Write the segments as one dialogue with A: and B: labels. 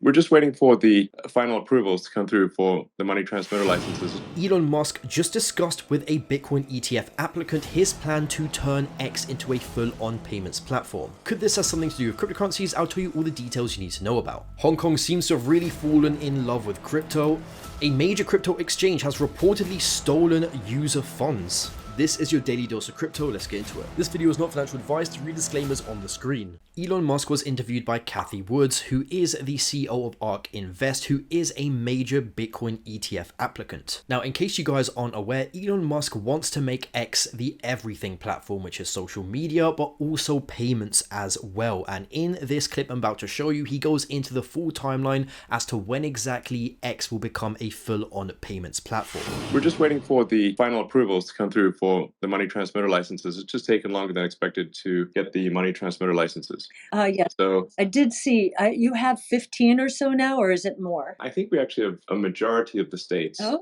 A: We're just waiting for the final approvals to come through for the money transmitter licenses.
B: Elon Musk just discussed with a Bitcoin ETF applicant his plan to turn X into a full-on payments platform. Could this have something to do with cryptocurrencies? I'll tell you all the details you need to know about. Hong Kong seems to have really fallen in love with crypto. A major crypto exchange has reportedly stolen user funds. This is your daily dose of crypto. Let's get into it. This video is not financial advice. Read disclaimers on the screen. Elon Musk was interviewed by Cathie Woods, who is the CEO of ARK Invest, who is a major Bitcoin ETF applicant. Now, in case you guys aren't aware, Elon Musk wants to make X the everything platform, which is social media, but also payments as well. And in this clip I'm about to show you, he goes into the full timeline as to when exactly X will become a full-on payments platform.
A: We're just waiting for the final approvals to come through for the money transmitter licenses. It's just taken longer than expected to get the money transmitter licenses.
C: Yes.
A: So
C: I did see, you have 15 or so now, or is it more?
A: I think we actually have a majority of the states have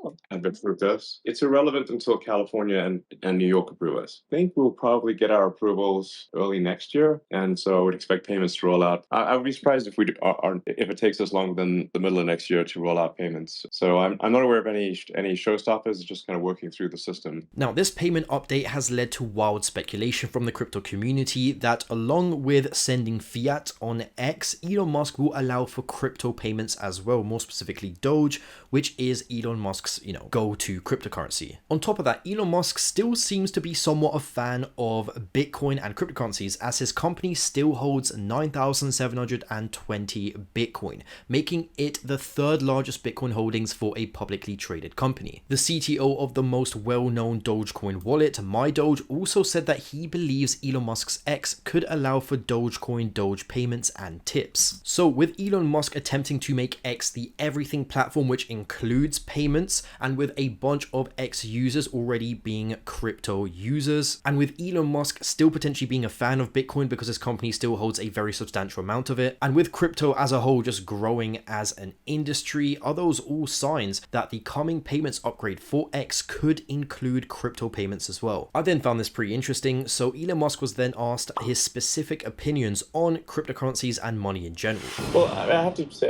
A: approved us. It's irrelevant until California and New York approve us. I think we'll probably get our approvals early next year, and so I would expect payments to roll out. I would be surprised if if it takes us longer than the middle of next year to roll out payments. So I'm not aware of any showstoppers. It's just kind of working through the system.
B: Now, this payment update has led to wild speculation from the crypto community that along with sending fiat on X, Elon Musk will allow for crypto payments as well, more specifically Doge, which is Elon Musk's, go-to cryptocurrency. On top of that, Elon Musk still seems to be somewhat a fan of Bitcoin and cryptocurrencies, as his company still holds 9,720 Bitcoin, making it the third largest Bitcoin holdings for a publicly traded company. The CTO of the most well-known Dogecoin wallet, MyDoge, also said that he believes Elon Musk's X could allow for Dogecoin Doge payments and tips. So with Elon Musk attempting to make X the everything platform, which includes payments, and with a bunch of X users already being crypto users, and with Elon Musk still potentially being a fan of Bitcoin because his company still holds a very substantial amount of it, and with crypto as a whole just growing as an industry, are those all signs that the coming payments upgrade for X could include crypto payments as well? I then found this pretty interesting, so Elon Musk was then asked his specific opinions on cryptocurrencies and money in general.
A: Well, I have to say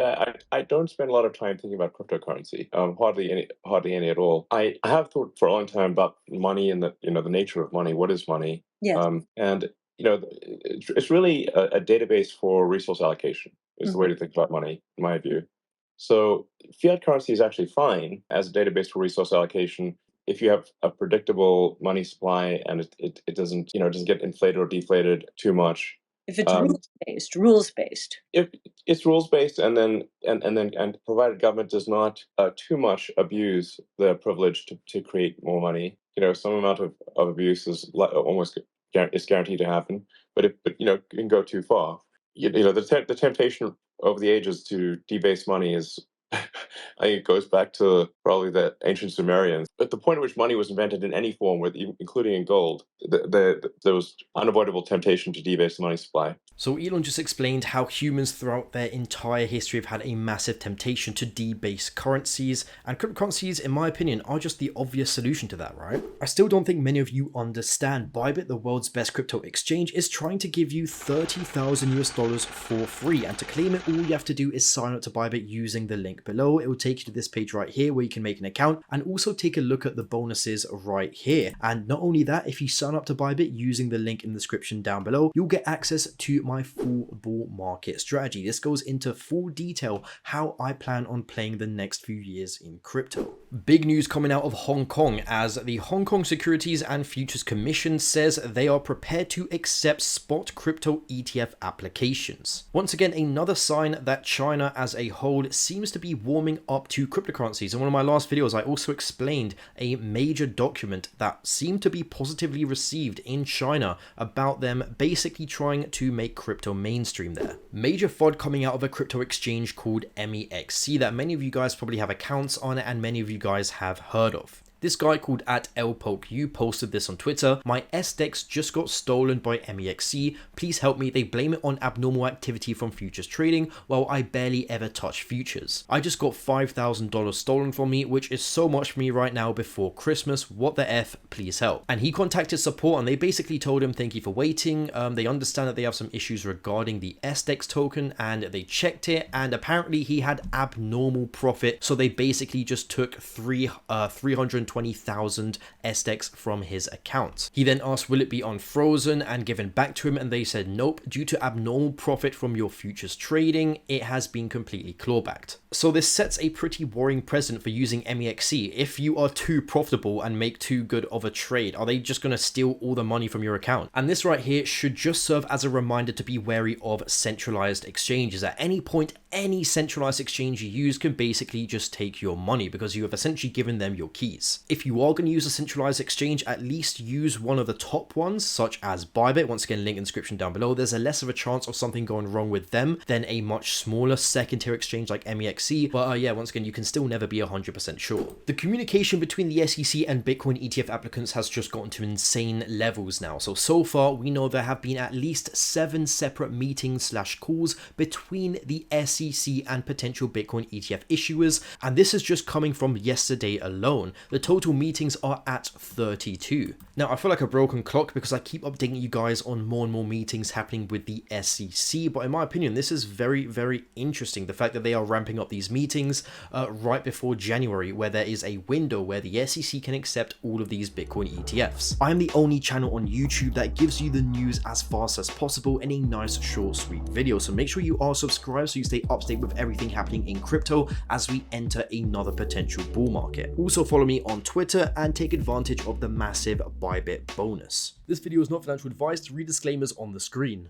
A: I don't spend a lot of time thinking about cryptocurrency. Hardly any at all. I have thought for a long time about money and the nature of money. What is money?
C: Yes.
A: And it's really a database for resource allocation. Is the way to think about money, in my view. So fiat currency is actually fine as a database for resource allocation if you have a predictable money supply and it doesn't doesn't get inflated or deflated too much.
C: If it's rules-based.
A: If it's rules-based, and provided government does not too much abuse the privilege to create more money, some amount of abuse is almost is guaranteed to happen. But if it can go too far, the temptation over the ages to debase money is. I think it goes back to probably the ancient Sumerians. At the point at which money was invented in any form, including in gold, there was unavoidable temptation to debase the money supply.
B: So Elon just explained how humans throughout their entire history have had a massive temptation to debase currencies, and cryptocurrencies, in my opinion, are just the obvious solution to that, right? I still don't think many of you understand. Bybit, the world's best crypto exchange, is trying to give you $30,000 for free, and to claim it, all you have to do is sign up to Bybit using the link below. It will take you to this page right here where you can make an account and also take a look at the bonuses right here. And not only that, if you sign up to Bybit using the link in the description down below, you'll get access to my full bull market strategy. This goes into full detail how I plan on playing the next few years in crypto. Big news coming out of Hong Kong, as the Hong Kong Securities and Futures Commission says they are prepared to accept spot crypto ETF applications. Once again, another sign that China as a whole seems to be warming up to cryptocurrencies. In one of my last videos, I also explained a major document that seemed to be positively received in China about them basically trying to make crypto mainstream there. Major FOD coming out of a crypto exchange called MEXC that many of you guys probably have accounts on and many of you guys have heard of. This guy called @LPokeU posted this on Twitter. My SDEX just got stolen by MEXC. Please help me. They blame it on abnormal activity from futures trading while I barely ever touch futures. I just got $5,000 stolen from me, which is so much for me right now before Christmas. What the F? Please help. And he contacted support and they basically told him thank you for waiting. They understand that they have some issues regarding the SDEX token and they checked it, and apparently he had abnormal profit. So they basically just took 320,000 SDEX from his account. He then asked will it be unfrozen and given back to him, and they said nope, due to abnormal profit from your futures trading, it has been completely clawbacked. So this sets a pretty worrying precedent for using MEXC. If you are too profitable and make too good of a trade, are they just going to steal all the money from your account? And this right here should just serve as a reminder to be wary of centralized exchanges. At any point, any centralized exchange you use can basically just take your money because you have essentially given them your keys. If you are going to use a centralized exchange, at least use one of the top ones, such as Bybit. Once again, link in the description down below. There's a less of a chance of something going wrong with them than a much smaller second tier exchange like MEXC. But yeah, once again, you can still never be 100% sure. The communication between the SEC and Bitcoin ETF applicants has just gotten to insane levels now. So far, we know there have been at least 7 separate meetings / calls between the SEC and potential Bitcoin ETF issuers, and this is just coming from yesterday alone. The total meetings are at 32. Now, I feel like a broken clock because I keep updating you guys on more and more meetings happening with the SEC, but in my opinion, this is very, very interesting. The fact that they are ramping up these meetings right before January, where there is a window where the SEC can accept all of these Bitcoin ETFs. I am the only channel on YouTube that gives you the news as fast as possible in a nice, short, sweet video, so make sure you are subscribed so you stay up to date with everything happening in crypto as we enter another potential bull market. Also follow me on Twitter and take advantage of the massive Bybit bonus. This video is not financial advice. Read disclaimers on the screen.